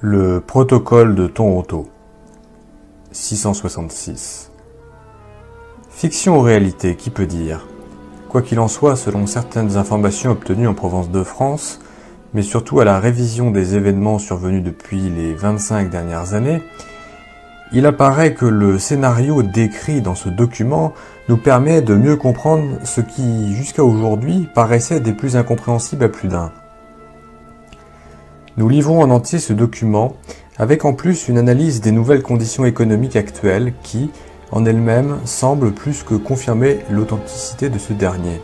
Le protocole de Toronto, 666. Fiction ou réalité, qui peut dire? Quoi qu'il en soit, selon certaines informations obtenues en province de France, mais surtout à la révision des événements survenus depuis les 25 dernières années, il apparaît que le scénario décrit dans ce document nous permet de mieux comprendre ce qui, jusqu'à aujourd'hui, paraissait des plus incompréhensibles à plus d'un. Nous livrons en entier ce document, avec en plus une analyse des nouvelles conditions économiques actuelles qui, en elles-mêmes, semblent plus que confirmer l'authenticité de ce dernier.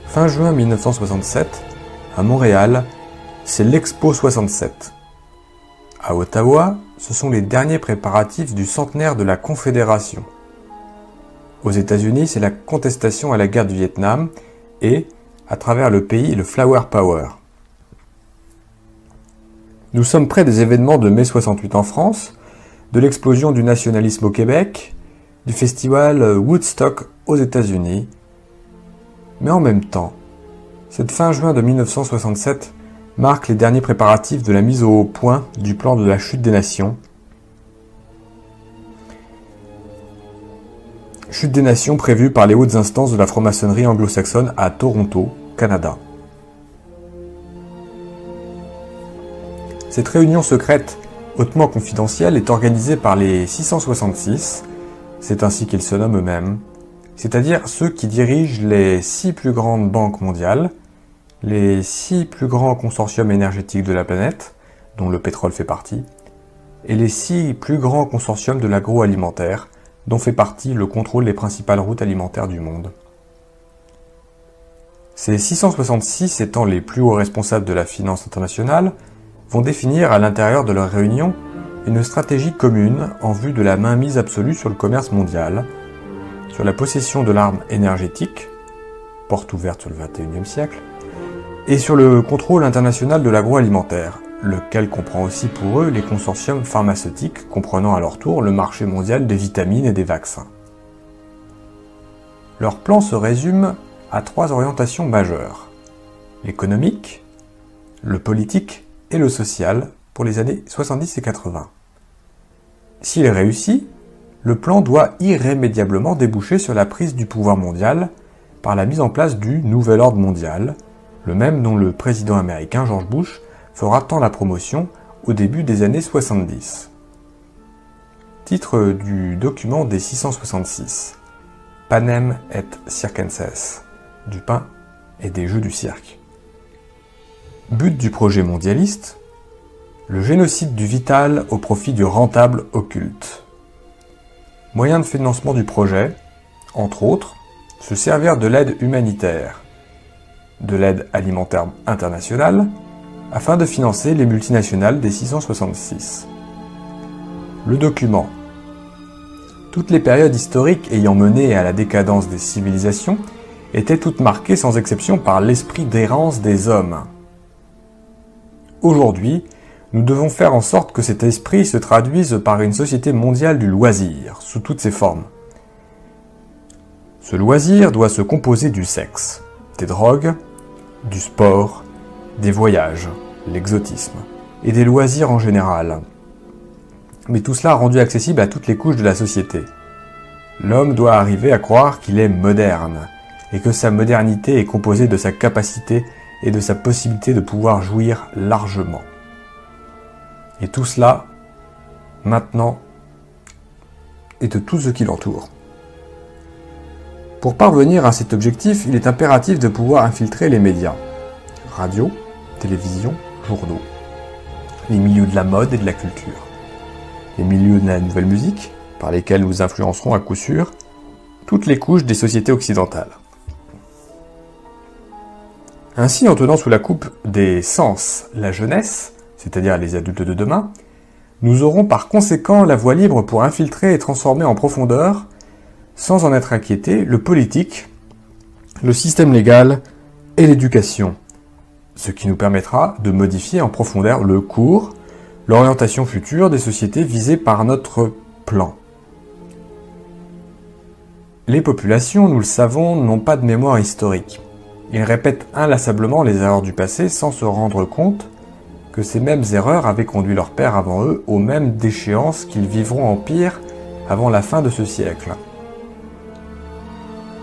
Fin juin 1967, à Montréal, c'est l'Expo 67. À Ottawa, ce sont les derniers préparatifs du centenaire de la Confédération. Aux États-Unis, c'est la contestation à la guerre du Vietnam et, à travers le pays, le Flower Power. Nous sommes près des événements de mai 68 en France, de l'explosion du nationalisme au Québec, du festival Woodstock aux États-Unis. Mais en même temps, cette fin juin de 1967 marque les derniers préparatifs de la mise au point du plan de la chute des nations. Chute des nations prévue par les hautes instances de la franc-maçonnerie anglo-saxonne à Toronto, Canada. Cette réunion secrète, hautement confidentielle, est organisée par les 666, c'est ainsi qu'ils se nomment eux-mêmes, c'est-à-dire ceux qui dirigent les 6 plus grandes banques mondiales, les 6 plus grands consortiums énergétiques de la planète, dont le pétrole fait partie, et les 6 plus grands consortiums de l'agroalimentaire, dont fait partie le contrôle des principales routes alimentaires du monde. Ces 666 étant les plus hauts responsables de la finance internationale, vont définir à l'intérieur de leur réunion une stratégie commune en vue de la mainmise absolue sur le commerce mondial, sur la possession de l'arme énergétique, porte ouverte sur le XXIe siècle, et sur le contrôle international de l'agroalimentaire, lequel comprend aussi pour eux les consortiums pharmaceutiques comprenant à leur tour le marché mondial des vitamines et des vaccins. Leur plan se résume à 3 orientations majeures: l'économique, le politique et le social pour les années 70 et 80. S'il est réussi, le plan doit irrémédiablement déboucher sur la prise du pouvoir mondial par la mise en place du Nouvel Ordre mondial, le même dont le président américain George Bush fera tant la promotion au début des années 70. Titre du document des 666. Panem et circenses, du pain et des jeux du cirque. But du projet mondialiste, le génocide du vital au profit du rentable occulte. Moyen de financement du projet, entre autres, se servir de l'aide humanitaire, de l'aide alimentaire internationale, afin de financer les multinationales des 666. Le document. Toutes les périodes historiques ayant mené à la décadence des civilisations étaient toutes marquées sans exception par l'esprit d'errance des hommes. Aujourd'hui, nous devons faire en sorte que cet esprit se traduise par une société mondiale du loisir, sous toutes ses formes. Ce loisir doit se composer du sexe, des drogues, du sport, des voyages, l'exotisme, et des loisirs en général. Mais tout cela rendu accessible à toutes les couches de la société. L'homme doit arriver à croire qu'il est moderne, et que sa modernité est composée de sa capacité et de sa possibilité de pouvoir jouir largement. Et tout cela, maintenant, et de tout ce qui l'entoure. Pour parvenir à cet objectif, il est impératif de pouvoir infiltrer les médias. Radio, télévision, journaux. Les milieux de la mode et de la culture. Les milieux de la nouvelle musique, par lesquels nous influencerons à coup sûr toutes les couches des sociétés occidentales. Ainsi, en tenant sous la coupe des sens la jeunesse, c'est-à-dire les adultes de demain, nous aurons par conséquent la voie libre pour infiltrer et transformer en profondeur, sans en être inquiétés, le politique, le système légal et l'éducation, ce qui nous permettra de modifier en profondeur le cours, l'orientation future des sociétés visées par notre plan. Les populations, nous le savons, n'ont pas de mémoire historique. Ils répètent inlassablement les erreurs du passé sans se rendre compte que ces mêmes erreurs avaient conduit leurs pères avant eux aux mêmes déchéances qu'ils vivront en pire avant la fin de ce siècle.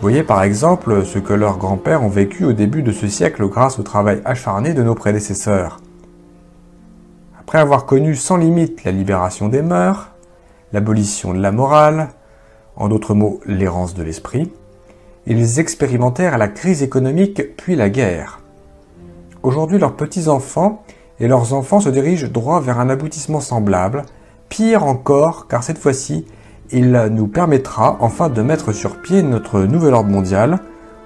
Voyez par exemple ce que leurs grands-pères ont vécu au début de ce siècle grâce au travail acharné de nos prédécesseurs. Après avoir connu sans limite la libération des mœurs, l'abolition de la morale, en d'autres mots l'errance de l'esprit, ils expérimentèrent la crise économique puis la guerre. Aujourd'hui leurs petits-enfants et leurs enfants se dirigent droit vers un aboutissement semblable, pire encore car cette fois-ci, il nous permettra enfin de mettre sur pied notre nouvel ordre mondial,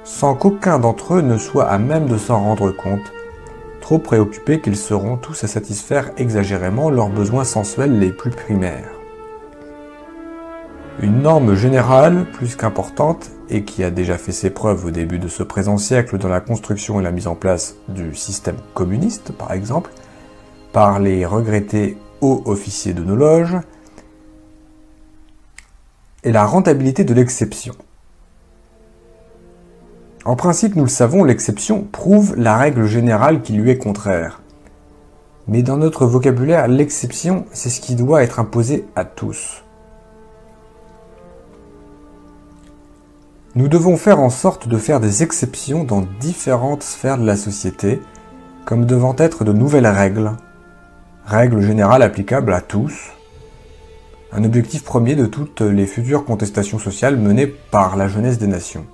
sans qu'aucun d'entre eux ne soit à même de s'en rendre compte, trop préoccupés qu'ils seront tous à satisfaire exagérément leurs besoins sensuels les plus primaires. Une norme générale, plus qu'importante, et qui a déjà fait ses preuves au début de ce présent siècle dans la construction et la mise en place du système communiste, par exemple, par les regrettés hauts officiers de nos loges, et la rentabilité de l'exception. En principe, nous le savons, l'exception prouve la règle générale qui lui est contraire. Mais dans notre vocabulaire, l'exception, c'est ce qui doit être imposé à tous. Nous devons faire en sorte de faire des exceptions dans différentes sphères de la société, comme devant être de nouvelles règles, règles générales applicables à tous, un objectif premier de toutes les futures contestations sociales menées par la jeunesse des nations.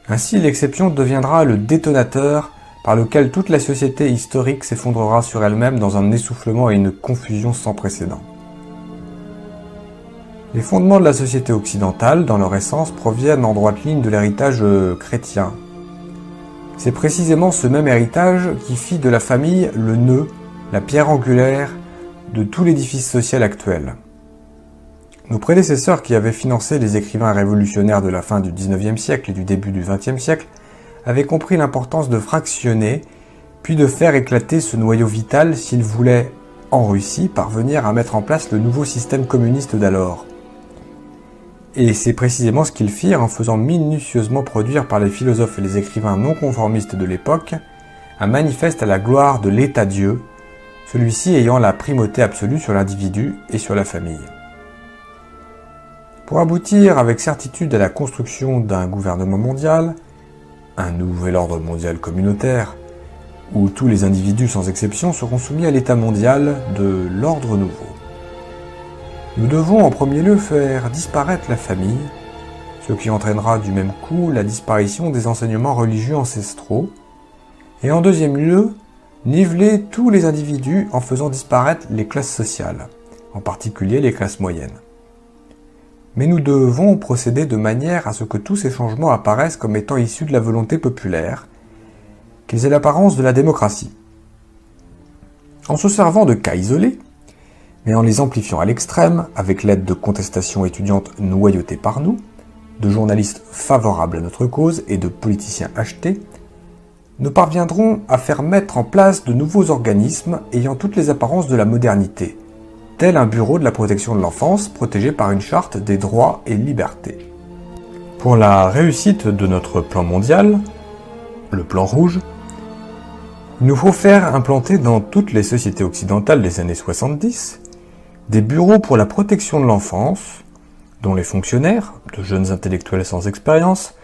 Ainsi, l'exception deviendra le détonateur par lequel toute la société historique s'effondrera sur elle-même dans un essoufflement et une confusion sans précédent. Les fondements de la société occidentale, dans leur essence, proviennent en droite ligne de l'héritage chrétien. C'est précisément ce même héritage qui fit de la famille le nœud, la pierre angulaire de tout l'édifice social actuel. Nos prédécesseurs qui avaient financé les écrivains révolutionnaires de la fin du XIXe siècle et du début du XXe siècle avaient compris l'importance de fractionner, puis de faire éclater ce noyau vital s'ils voulaient, en Russie, parvenir à mettre en place le nouveau système communiste d'alors. Et c'est précisément ce qu'ils firent en faisant minutieusement produire par les philosophes et les écrivains non conformistes de l'époque un manifeste à la gloire de l'État-Dieu, celui-ci ayant la primauté absolue sur l'individu et sur la famille. Pour aboutir avec certitude à la construction d'un gouvernement mondial, un nouvel ordre mondial communautaire, où tous les individus sans exception seront soumis à l'état mondial de l'ordre nouveau. Nous devons en premier lieu faire disparaître la famille, ce qui entraînera du même coup la disparition des enseignements religieux ancestraux, et en deuxième lieu, niveler tous les individus en faisant disparaître les classes sociales, en particulier les classes moyennes. Mais nous devons procéder de manière à ce que tous ces changements apparaissent comme étant issus de la volonté populaire, qu'ils aient l'apparence de la démocratie. En se servant de cas isolés, mais en les amplifiant à l'extrême, avec l'aide de contestations étudiantes noyautées par nous, de journalistes favorables à notre cause et de politiciens achetés, nous parviendrons à faire mettre en place de nouveaux organismes ayant toutes les apparences de la modernité, tel un bureau de la protection de l'enfance protégé par une charte des droits et libertés. Pour la réussite de notre plan mondial, le plan rouge, il nous faut faire implanter dans toutes les sociétés occidentales des années 70 des bureaux pour la protection de l'enfance, dont les fonctionnaires, de jeunes intellectuels sans expérience,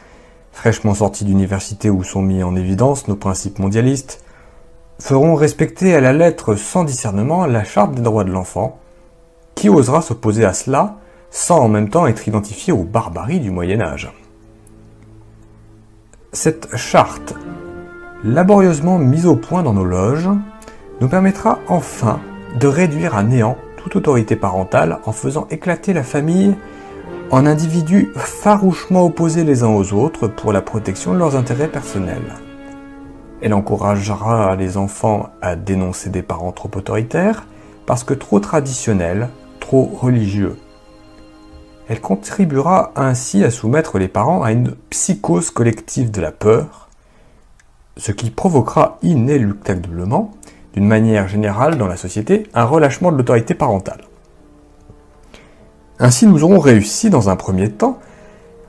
fraîchement sortis d'université où sont mis en évidence nos principes mondialistes, feront respecter à la lettre sans discernement la charte des droits de l'enfant. Qui osera s'opposer à cela sans en même temps être identifié aux barbaries du Moyen-Âge? Cette charte, laborieusement mise au point dans nos loges, nous permettra enfin de réduire à néant toute autorité parentale en faisant éclater la famille en individus farouchement opposés les uns aux autres pour la protection de leurs intérêts personnels. Elle encouragera les enfants à dénoncer des parents trop autoritaires parce que trop traditionnels, trop religieux. Elle contribuera ainsi à soumettre les parents à une psychose collective de la peur, ce qui provoquera inéluctablement, d'une manière générale dans la société, un relâchement de l'autorité parentale. Ainsi, nous aurons réussi, dans un premier temps,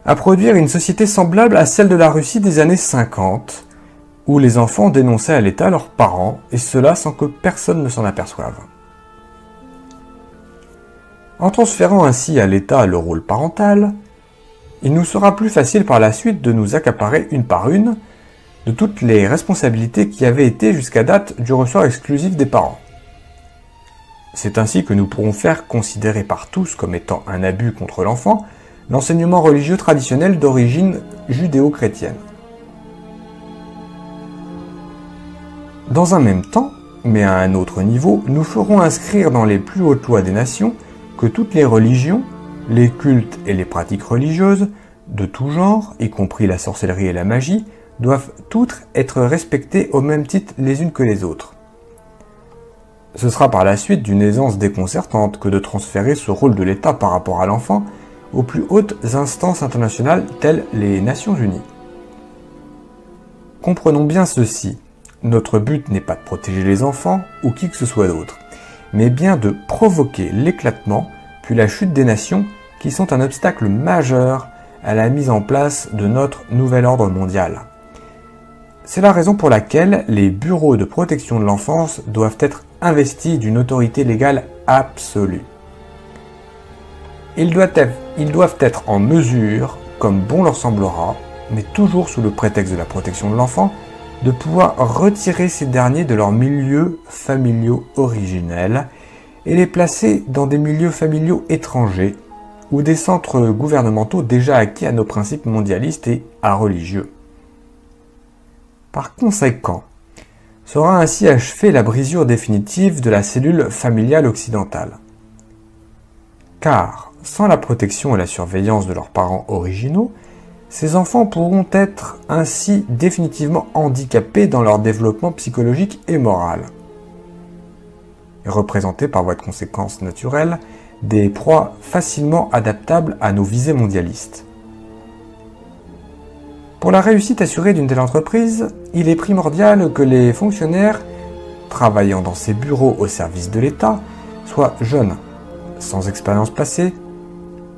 à produire une société semblable à celle de la Russie des années 50, où les enfants dénonçaient à l'État leurs parents, et cela sans que personne ne s'en aperçoive. En transférant ainsi à l'État le rôle parental, il nous sera plus facile par la suite de nous accaparer une par une de toutes les responsabilités qui avaient été jusqu'à date du ressort exclusif des parents. C'est ainsi que nous pourrons faire considérer par tous comme étant un abus contre l'enfant l'enseignement religieux traditionnel d'origine judéo-chrétienne. Dans un même temps, mais à un autre niveau, nous ferons inscrire dans les plus hautes lois des nations que toutes les religions, les cultes et les pratiques religieuses, de tout genre, y compris la sorcellerie et la magie, doivent toutes être respectées au même titre les unes que les autres. Ce sera par la suite d'une aisance déconcertante que de transférer ce rôle de l'État par rapport à l'enfant aux plus hautes instances internationales telles les Nations Unies. Comprenons bien ceci, notre but n'est pas de protéger les enfants ou qui que ce soit d'autre, mais bien de provoquer l'éclatement puis la chute des nations qui sont un obstacle majeur à la mise en place de notre nouvel ordre mondial. C'est la raison pour laquelle les bureaux de protection de l'enfance doivent être investis d'une autorité légale absolue. Ils doivent être en mesure, comme bon leur semblera, mais toujours sous le prétexte de la protection de l'enfant, de pouvoir retirer ces derniers de leurs milieux familiaux originels et les placer dans des milieux familiaux étrangers ou des centres gouvernementaux déjà acquis à nos principes mondialistes et à religieux. Par conséquent, sera ainsi achevée la brisure définitive de la cellule familiale occidentale. Car, sans la protection et la surveillance de leurs parents originaux, ces enfants pourront être ainsi définitivement handicapés dans leur développement psychologique et moral, et représentés par voie de conséquence naturelle des proies facilement adaptables à nos visées mondialistes. Pour la réussite assurée d'une telle entreprise, il est primordial que les fonctionnaires travaillant dans ces bureaux au service de l'État soient jeunes, sans expérience passée,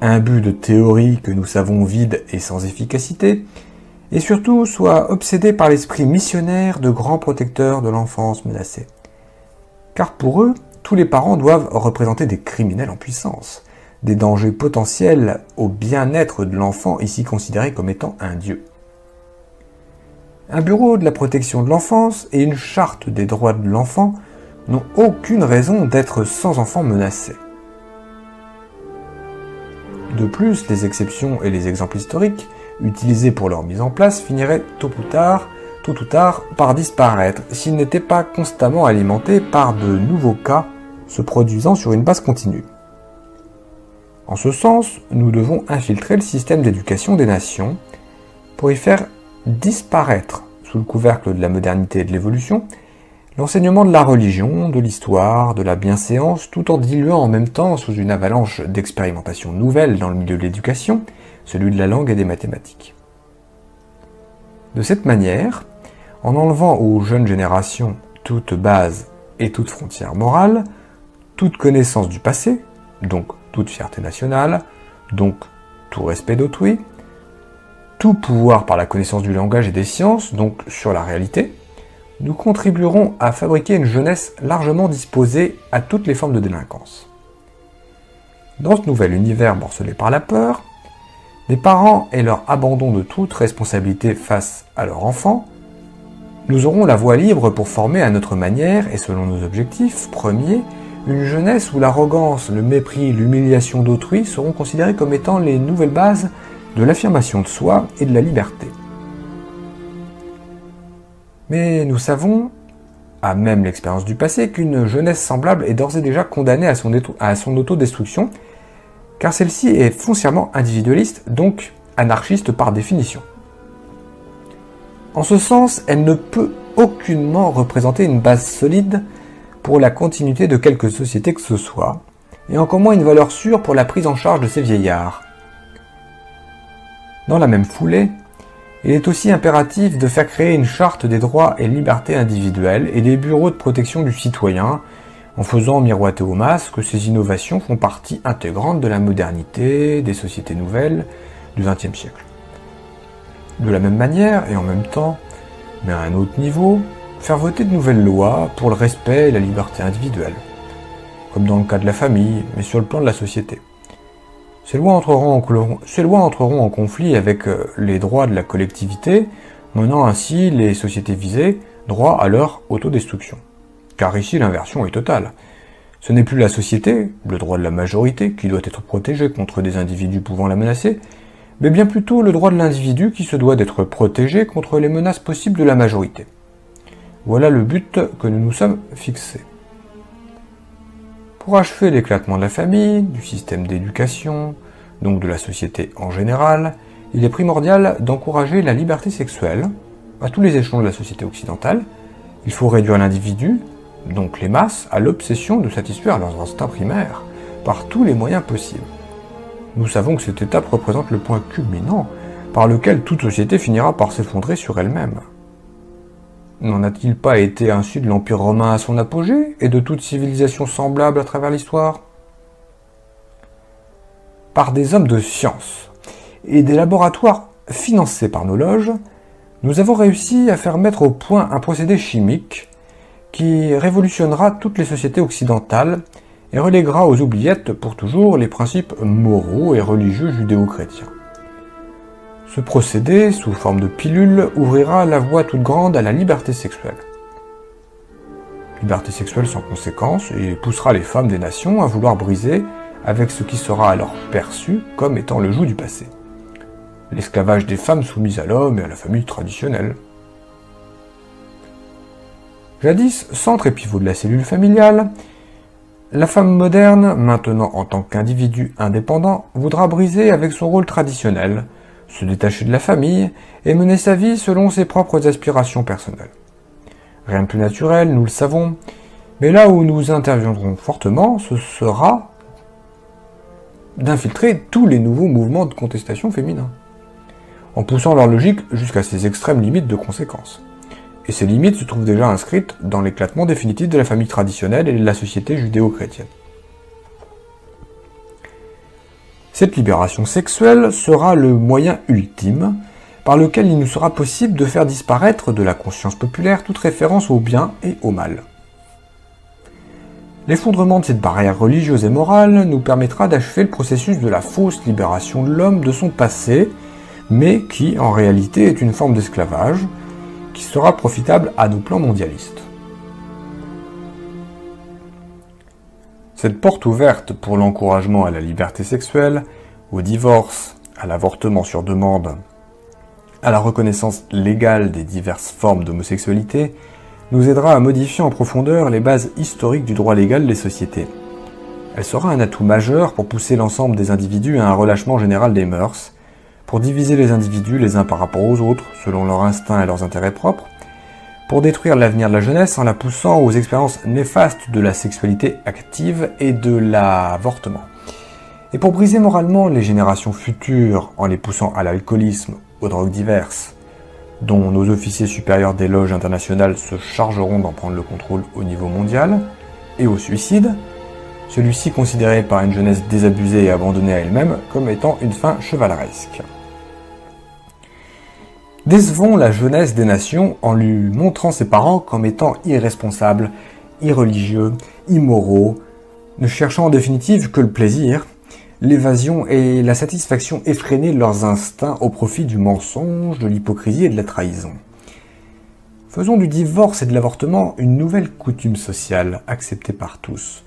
imbus de théories que nous savons vides et sans efficacité, et surtout soient obsédés par l'esprit missionnaire de grands protecteurs de l'enfance menacée. Car pour eux, tous les parents doivent représenter des criminels en puissance, des dangers potentiels au bien-être de l'enfant ici considéré comme étant un dieu. Un bureau de la protection de l'enfance et une charte des droits de l'enfant n'ont aucune raison d'être sans enfants menacés. De plus, les exceptions et les exemples historiques utilisés pour leur mise en place finiraient tôt ou tard par disparaître s'ils n'étaient pas constamment alimentés par de nouveaux cas se produisant sur une base continue. En ce sens, nous devons infiltrer le système d'éducation des nations pour y faire disparaître, sous le couvercle de la modernité et de l'évolution, l'enseignement de la religion, de l'histoire, de la bienséance, tout en diluant en même temps, sous une avalanche d'expérimentations nouvelles dans le milieu de l'éducation, celui de la langue et des mathématiques. De cette manière, en enlevant aux jeunes générations toute base et toute frontière morale, toute connaissance du passé, donc toute fierté nationale, donc tout respect d'autrui, tout pouvoir par la connaissance du langage et des sciences, donc sur la réalité, nous contribuerons à fabriquer une jeunesse largement disposée à toutes les formes de délinquance. Dans ce nouvel univers morcelé par la peur, les parents et leur abandon de toute responsabilité face à leur enfant, nous aurons la voie libre pour former à notre manière et selon nos objectifs premiers, une jeunesse où l'arrogance, le mépris, l'humiliation d'autrui seront considérés comme étant les nouvelles bases de l'affirmation de soi et de la liberté. Mais nous savons, à même l'expérience du passé, qu'une jeunesse semblable est d'ores et déjà condamnée à son autodestruction, car celle-ci est foncièrement individualiste, donc anarchiste par définition. En ce sens, elle ne peut aucunement représenter une base solide pour la continuité de quelque société que ce soit, et encore moins une valeur sûre pour la prise en charge de ces vieillards. Dans la même foulée, il est aussi impératif de faire créer une charte des droits et libertés individuelles et des bureaux de protection du citoyen, en faisant miroiter aux masses que ces innovations font partie intégrante de la modernité, des sociétés nouvelles du XXe siècle. De la même manière, et en même temps, mais à un autre niveau, faire voter de nouvelles lois pour le respect et la liberté individuelle, comme dans le cas de la famille, mais sur le plan de la société. Ces lois entreront en conflit avec les droits de la collectivité, menant ainsi les sociétés visées droit à leur autodestruction. Car ici l'inversion est totale. Ce n'est plus la société, le droit de la majorité, qui doit être protégé contre des individus pouvant la menacer, mais bien plutôt le droit de l'individu qui se doit d'être protégé contre les menaces possibles de la majorité. Voilà le but que nous nous sommes fixés. Pour achever l'éclatement de la famille, du système d'éducation, donc de la société en général, il est primordial d'encourager la liberté sexuelle à tous les échelons de la société occidentale. Il faut réduire l'individu, donc les masses, à l'obsession de satisfaire leurs instincts primaires par tous les moyens possibles. Nous savons que cette étape représente le point culminant par lequel toute société finira par s'effondrer sur elle-même. N'en a-t-il pas été ainsi de l'Empire romain à son apogée et de toute civilisation semblable à travers l'histoire? Par des hommes de science et des laboratoires financés par nos loges, nous avons réussi à faire mettre au point un procédé chimique qui révolutionnera toutes les sociétés occidentales et reléguera aux oubliettes pour toujours les principes moraux et religieux judéo-chrétiens. Ce procédé, sous forme de pilule, ouvrira la voie toute grande à la liberté sexuelle. Liberté sexuelle sans conséquence et poussera les femmes des nations à vouloir briser avec ce qui sera alors perçu comme étant le joug du passé. L'esclavage des femmes soumises à l'homme et à la famille traditionnelle. Jadis, centre et pivot de la cellule familiale, la femme moderne, maintenant en tant qu'individu indépendant, voudra briser avec son rôle traditionnel, se détacher de la famille et mener sa vie selon ses propres aspirations personnelles. Rien de plus naturel, nous le savons, mais là où nous interviendrons fortement, ce sera d'infiltrer tous les nouveaux mouvements de contestation féminins, en poussant leur logique jusqu'à ses extrêmes limites de conséquences. Et ces limites se trouvent déjà inscrites dans l'éclatement définitif de la famille traditionnelle et de la société judéo-chrétienne. Cette libération sexuelle sera le moyen ultime par lequel il nous sera possible de faire disparaître de la conscience populaire toute référence au bien et au mal. L'effondrement de cette barrière religieuse et morale nous permettra d'achever le processus de la fausse libération de l'homme de son passé, mais qui en réalité est une forme d'esclavage, qui sera profitable à nos plans mondialistes. Cette porte ouverte pour l'encouragement à la liberté sexuelle, au divorce, à l'avortement sur demande, à la reconnaissance légale des diverses formes d'homosexualité, nous aidera à modifier en profondeur les bases historiques du droit légal des sociétés. Elle sera un atout majeur pour pousser l'ensemble des individus à un relâchement général des mœurs, pour diviser les individus les uns par rapport aux autres, selon leurs instincts et leurs intérêts propres, pour détruire l'avenir de la jeunesse en la poussant aux expériences néfastes de la sexualité active et de l'avortement, et pour briser moralement les générations futures en les poussant à l'alcoolisme, aux drogues diverses, dont nos officiers supérieurs des loges internationales se chargeront d'en prendre le contrôle au niveau mondial, et au suicide, celui-ci considéré par une jeunesse désabusée et abandonnée à elle-même comme étant une fin chevaleresque. Décevons la jeunesse des nations en lui montrant ses parents comme étant irresponsables, irreligieux, immoraux, ne cherchant en définitive que le plaisir, l'évasion et la satisfaction effrénée de leurs instincts au profit du mensonge, de l'hypocrisie et de la trahison. Faisons du divorce et de l'avortement une nouvelle coutume sociale acceptée par tous.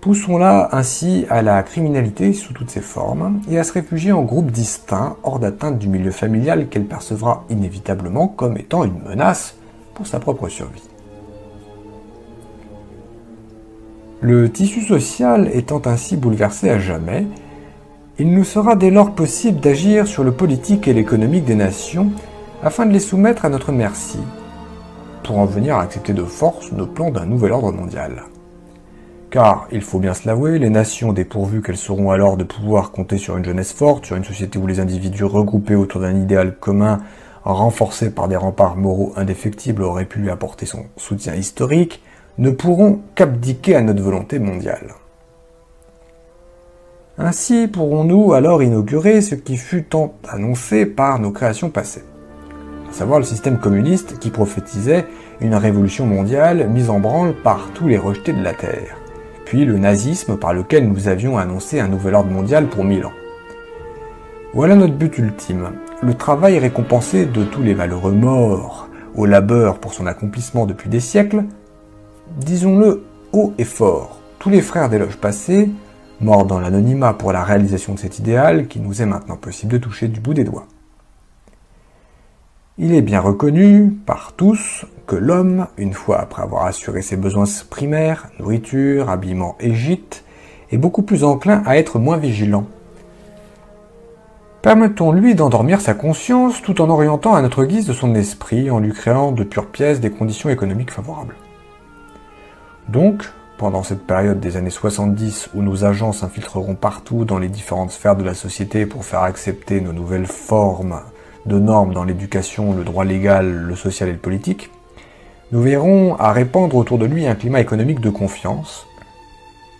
Poussons-la ainsi à la criminalité sous toutes ses formes et à se réfugier en groupes distincts hors d'atteinte du milieu familial qu'elle percevra inévitablement comme étant une menace pour sa propre survie. Le tissu social étant ainsi bouleversé à jamais, il nous sera dès lors possible d'agir sur le politique et l'économique des nations afin de les soumettre à notre merci, pour en venir à accepter de force nos plans d'un nouvel ordre mondial. Car, il faut bien se l'avouer, les nations, dépourvues qu'elles seront alors de pouvoir compter sur une jeunesse forte, sur une société où les individus regroupés autour d'un idéal commun, renforcés par des remparts moraux indéfectibles, auraient pu lui apporter son soutien historique, ne pourront qu'abdiquer à notre volonté mondiale. Ainsi pourrons-nous alors inaugurer ce qui fut tant annoncé par nos créations passées. à savoir le système communiste qui prophétisait une révolution mondiale mise en branle par tous les rejetés de la Terre, puis le nazisme par lequel nous avions annoncé un nouvel ordre mondial pour 1000 ans. Voilà notre but ultime, le travail récompensé de tous les valeureux morts, au labeur pour son accomplissement depuis des siècles, disons-le haut et fort, tous les frères des loges passées, morts dans l'anonymat pour la réalisation de cet idéal qui nous est maintenant possible de toucher du bout des doigts. Il est bien reconnu par tous que l'homme, une fois après avoir assuré ses besoins primaires, nourriture, habillement et gîte, est beaucoup plus enclin à être moins vigilant. Permettons-lui d'endormir sa conscience tout en orientant à notre guise de son esprit, en lui créant de pures pièces des conditions économiques favorables. Donc, pendant cette période des années 70 où nos agents s'infiltreront partout dans les différentes sphères de la société pour faire accepter nos nouvelles formes de normes dans l'éducation, le droit légal, le social et le politique, nous veillerons à répandre autour de lui un climat économique de confiance,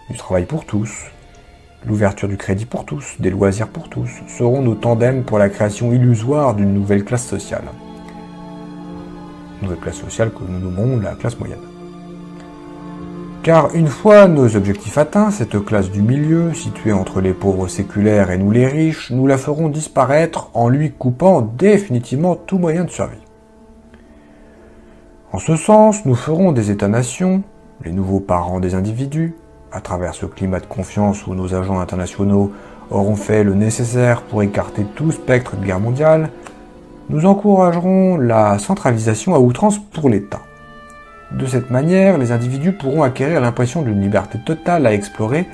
du travail pour tous, l'ouverture du crédit pour tous, des loisirs pour tous, seront nos tandems pour la création illusoire d'une nouvelle classe sociale. Nouvelle classe sociale que nous nommerons la classe moyenne. Car une fois nos objectifs atteints, cette classe du milieu, située entre les pauvres séculaires et nous les riches, nous la ferons disparaître en lui coupant définitivement tout moyen de survie. En ce sens, nous ferons des États-nations, les nouveaux parents des individus, à travers ce climat de confiance où nos agents internationaux auront fait le nécessaire pour écarter tout spectre de guerre mondiale, nous encouragerons la centralisation à outrance pour l'État. De cette manière, les individus pourront acquérir l'impression d'une liberté totale à explorer,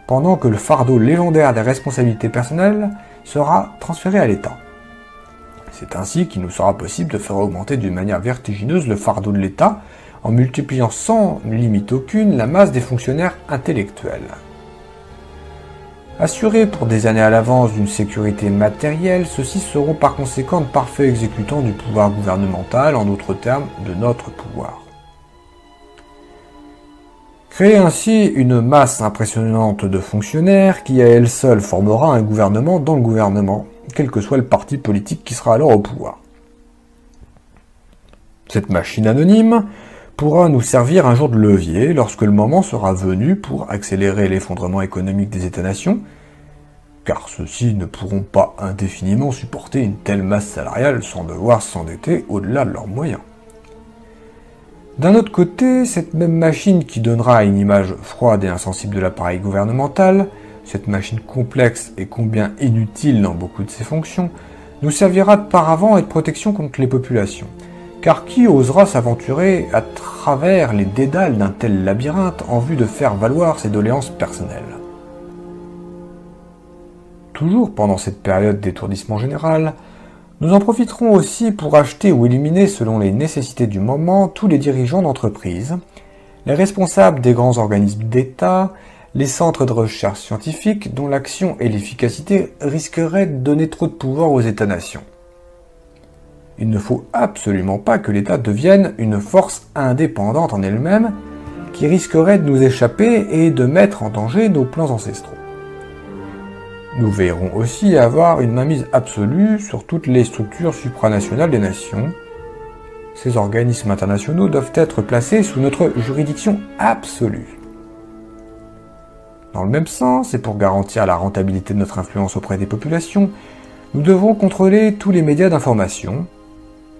pendant que le fardeau légendaire des responsabilités personnelles sera transféré à l'État. C'est ainsi qu'il nous sera possible de faire augmenter d'une manière vertigineuse le fardeau de l'État, en multipliant sans limite aucune la masse des fonctionnaires intellectuels. Assurés pour des années à l'avance d'une sécurité matérielle, ceux-ci seront par conséquent de parfaits exécutants du pouvoir gouvernemental, en d'autres termes, de notre pouvoir. Créer ainsi une masse impressionnante de fonctionnaires qui à elle seule formera un gouvernement dans le gouvernement, quel que soit le parti politique qui sera alors au pouvoir. Cette machine anonyme pourra nous servir un jour de levier lorsque le moment sera venu pour accélérer l'effondrement économique des États-nations, car ceux-ci ne pourront pas indéfiniment supporter une telle masse salariale sans devoir s'endetter au-delà de leurs moyens. D'un autre côté, cette même machine qui donnera une image froide et insensible de l'appareil gouvernemental, cette machine complexe et combien inutile dans beaucoup de ses fonctions, nous servira de paravent et de protection contre les populations. Car qui osera s'aventurer à travers les dédales d'un tel labyrinthe en vue de faire valoir ses doléances personnelles? Toujours pendant cette période d'étourdissement général, nous en profiterons aussi pour acheter ou éliminer selon les nécessités du moment tous les dirigeants d'entreprise, les responsables des grands organismes d'État, les centres de recherche scientifique dont l'action et l'efficacité risqueraient de donner trop de pouvoir aux États-nations. Il ne faut absolument pas que l'État devienne une force indépendante en elle-même qui risquerait de nous échapper et de mettre en danger nos plans ancestraux. Nous veillerons aussi à avoir une mainmise absolue sur toutes les structures supranationales des nations. Ces organismes internationaux doivent être placés sous notre juridiction absolue. Dans le même sens, et pour garantir la rentabilité de notre influence auprès des populations, nous devrons contrôler tous les médias d'information.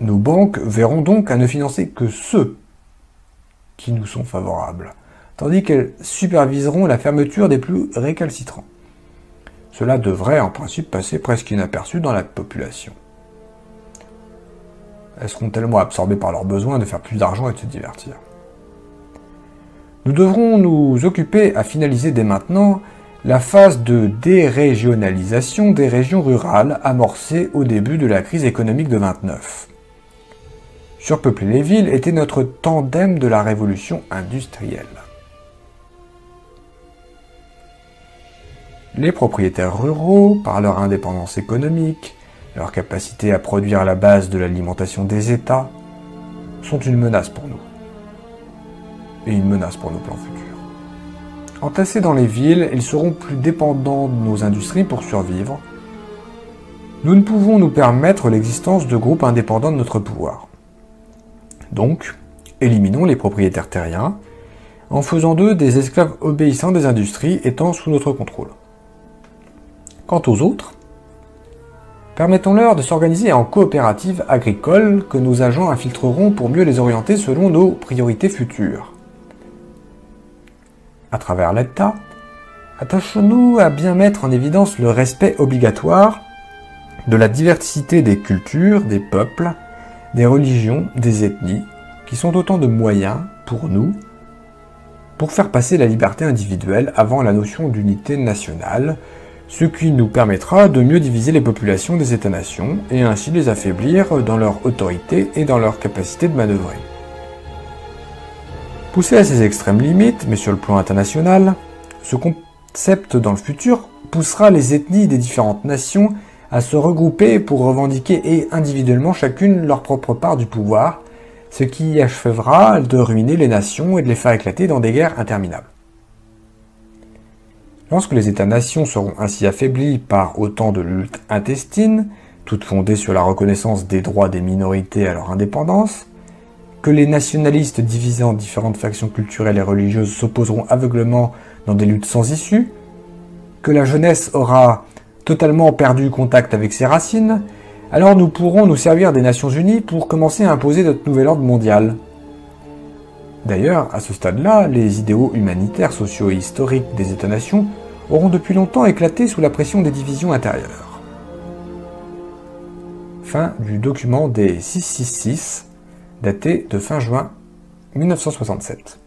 Nos banques verront donc à ne financer que ceux qui nous sont favorables, tandis qu'elles superviseront la fermeture des plus récalcitrants. Cela devrait en principe passer presque inaperçu dans la population. Elles seront tellement absorbées par leur besoin de faire plus d'argent et de se divertir. Nous devrons nous occuper à finaliser dès maintenant la phase de dérégionalisation des régions rurales amorcée au début de la crise économique de 29. Surpeupler les villes était notre tandem de la révolution industrielle. Les propriétaires ruraux, par leur indépendance économique, leur capacité à produire à la base de l'alimentation des États, sont une menace pour nous. Et une menace pour nos plans futurs. Entassés dans les villes, ils seront plus dépendants de nos industries pour survivre. nous ne pouvons nous permettre l'existence de groupes indépendants de notre pouvoir. Donc, éliminons les propriétaires terriens, en faisant d'eux des esclaves obéissants des industries étant sous notre contrôle. Quant aux autres, permettons-leur de s'organiser en coopératives agricoles que nos agents infiltreront pour mieux les orienter selon nos priorités futures. À travers l'État, attachons-nous à bien mettre en évidence le respect obligatoire de la diversité des cultures, des peuples, des religions, des ethnies, qui sont autant de moyens pour nous pour faire passer la liberté individuelle avant la notion d'unité nationale, ce qui nous permettra de mieux diviser les populations des États-nations et ainsi les affaiblir dans leur autorité et dans leur capacité de manœuvrer. Poussé à ses extrêmes limites, mais sur le plan international, ce concept dans le futur poussera les ethnies des différentes nations à se regrouper pour revendiquer et individuellement chacune leur propre part du pouvoir, ce qui achèvera de ruiner les nations et de les faire éclater dans des guerres interminables. Lorsque les États-nations seront ainsi affaiblis par autant de luttes intestines, toutes fondées sur la reconnaissance des droits des minorités à leur indépendance, que les nationalistes divisés en différentes factions culturelles et religieuses s'opposeront aveuglément dans des luttes sans issue, que la jeunesse aura totalement perdu contact avec ses racines, alors nous pourrons nous servir des Nations Unies pour commencer à imposer notre nouvel ordre mondial. D'ailleurs, à ce stade-là, les idéaux humanitaires, sociaux et historiques des États-nations auront depuis longtemps éclaté sous la pression des divisions intérieures. Fin du document des 666, daté de fin juin 1967.